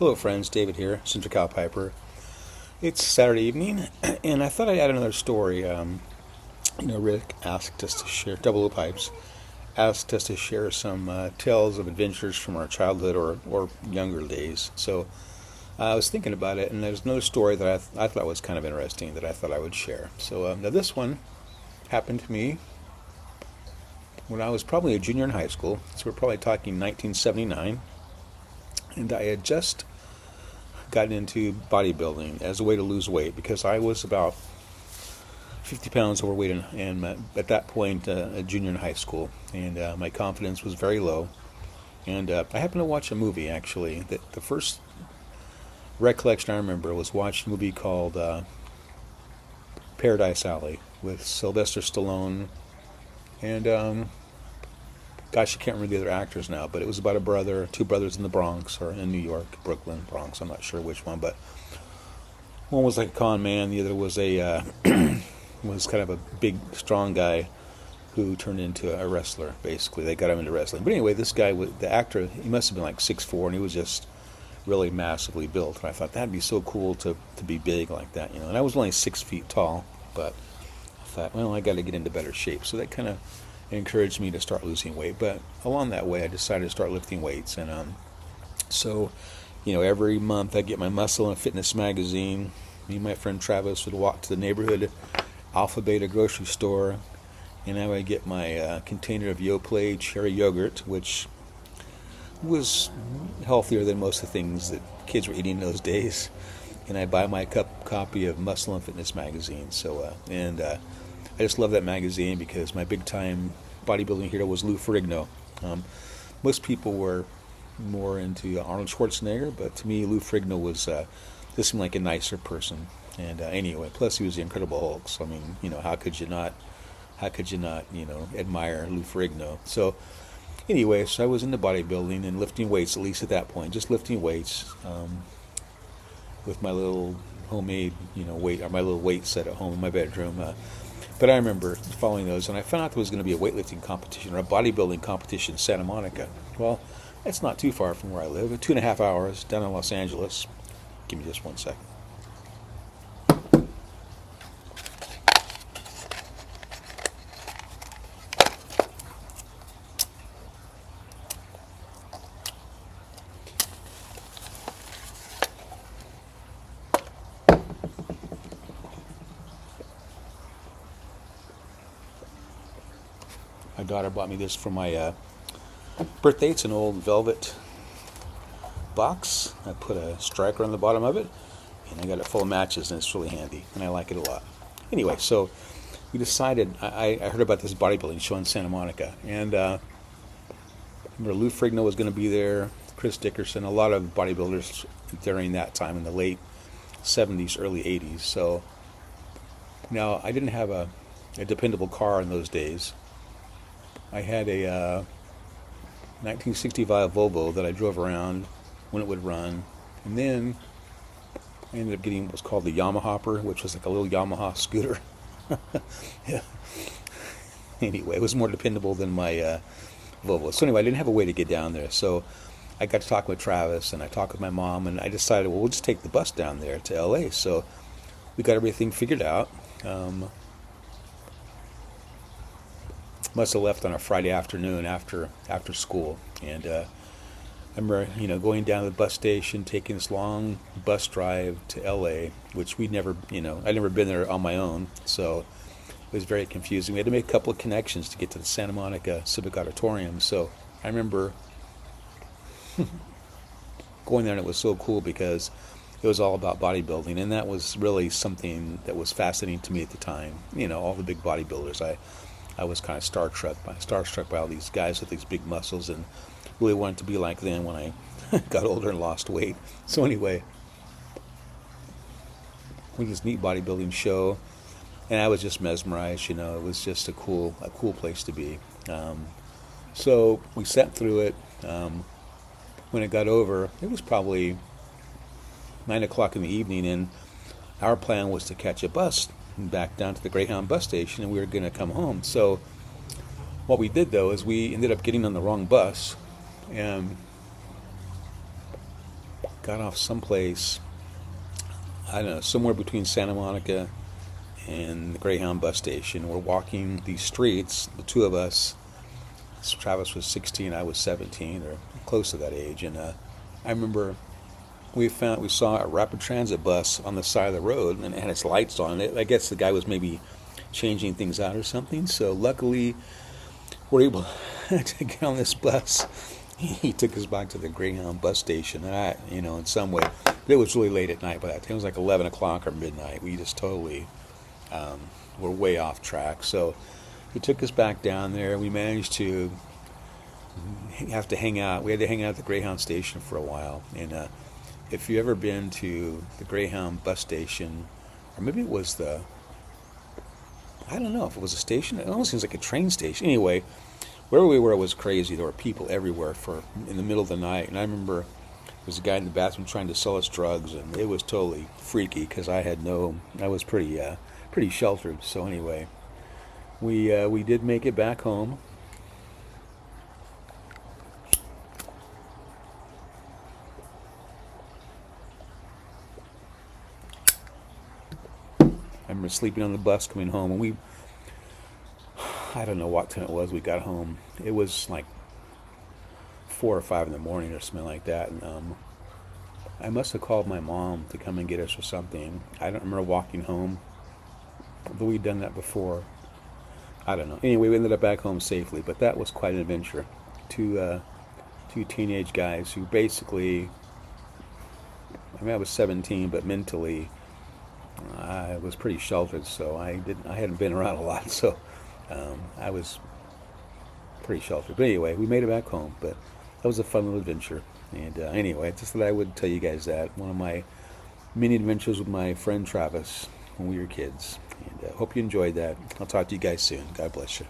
Hello, friends. David here, Central Cow Piper. It's Saturday evening, and I thought I'd add another story. Rick asked us to share, Double O Pipes asked us to share some tales of adventures from our childhood or younger days. So I was thinking about it, and there's another story that I thought was kind of interesting that I thought I would share. So now this one happened to me when I was probably a junior in high school. So we're probably talking 1979, and I had just gotten into bodybuilding as a way to lose weight because I was about 50 pounds overweight and at that point a junior in high school, and my confidence was very low. And I happened to watch a movie, actually. That the first recollection I remember was watching a movie called Paradise Alley with Sylvester Stallone and gosh, I can't remember the other actors now, but it was about two brothers in the Bronx, or in New York, Brooklyn, Bronx. I'm not sure which one, but one was like a con man, the other was a was kind of a big, strong guy who turned into a wrestler. Basically, they got him into wrestling. But anyway, this guy, the actor, he must have been like 6'4", and he was just really massively built. And I thought that'd be so cool to be big like that, And I was only 6 feet tall, but I thought, well, I got to get into better shape. So that kind of encouraged me to start losing weight. But along that way, I decided to start lifting weights. And so, every month I get my Muscle and Fitness magazine. Me and my friend Travis would walk to the neighborhood Alpha Beta grocery store, and I would get my container of Yoplait cherry yogurt, which was healthier than most of the things that kids were eating in those days. And I'd buy my copy of Muscle and Fitness magazine. So, I just love that magazine because my big-time bodybuilding hero was Lou Ferrigno. Most people were more into Arnold Schwarzenegger, but to me, Lou Ferrigno was just seemed like a nicer person. And anyway, plus he was the Incredible Hulk. So I mean, how could you not, admire Lou Ferrigno? So anyway, so I was into bodybuilding and lifting weights, at least at that point, just lifting weights with my little homemade, weight, or my little weight set at home in my bedroom. But I remember following those, and I found out there was going to be a weightlifting competition or a bodybuilding competition in Santa Monica. Well, it's not too far from where I live, 2.5 hours down in Los Angeles. Give me just 1 second. My daughter bought me this for my birthday. It's an old velvet box. I put a striker on the bottom of it, and I got it full of matches, and it's really handy, and I like it a lot. Anyway, so we decided, I heard about this bodybuilding show in Santa Monica, and I remember Lou Ferrigno was going to be there, Chris Dickerson, a lot of bodybuilders during that time in the late 70s, early 80s. So now I didn't have a dependable car in those days. I had a 1965 Volvo that I drove around when it would run, and then I ended up getting what's called the Yamahopper, which was like a little Yamaha scooter. Yeah. Anyway, it was more dependable than my Volvo. So anyway, I didn't have a way to get down there, so I got to talk with Travis, and I talked with my mom, and I decided, well, we'll just take the bus down there to LA. So we got everything figured out. Must have left on a Friday afternoon after school, and I remember going down to the bus station, taking this long bus drive to LA, which we'd never I'd never been there on my own, so it was very confusing. We had to make a couple of connections to get to the Santa Monica Civic Auditorium. So I remember going there, and it was so cool because it was all about bodybuilding, and that was really something that was fascinating to me at the time. All the big bodybuilders. I was kind of starstruck by all these guys with these big muscles, and really wanted to be like them when I got older and lost weight. So anyway, we had this neat bodybuilding show, and I was just mesmerized. It was just a cool place to be. So we sat through it. When it got over, it was probably 9 o'clock in the evening, and our plan was to catch a bus back down to the Greyhound bus station, and we were going to come home. So what we did, though, is we ended up getting on the wrong bus, and got off someplace, I don't know, somewhere between Santa Monica and the Greyhound bus station. We're walking these streets, the two of us. Travis was 16, I was 17, or close to that age. And I remember we saw a rapid transit bus on the side of the road, and it had its lights on it. I guess the guy was maybe changing things out or something. So luckily, we're able to get on this bus. He took us back to the Greyhound bus station, and in some way, it was really late at night by that time. It was like 11 o'clock or midnight. We just totally were way off track. So he took us back down there. We managed to have to hang out. We had to hang out at the Greyhound station for a while. And if you've ever been to the Greyhound bus station, or maybe it was I don't know if it was a station. It almost seems like a train station. Anyway, wherever we were was crazy. There were people everywhere in the middle of the night. And I remember there was a guy in the bathroom trying to sell us drugs, and it was totally freaky because I was pretty sheltered. So anyway, we did make it back home. I remember sleeping on the bus coming home, and I don't know what time it was we got home. It was like 4 or 5 in the morning or something like that. And I must have called my mom to come and get us or something. I don't remember walking home, although we'd done that before. I don't know. Anyway, we ended up back home safely, but that was quite an adventure. Two teenage guys who basically, I was 17, but mentally I was pretty sheltered, so I hadn't been around a lot, so I was pretty sheltered. But anyway, we made it back home, but that was a fun little adventure. And anyway, just that I would tell you guys that. One of my many adventures with my friend Travis when we were kids. And hope you enjoyed that. I'll talk to you guys soon. God bless you.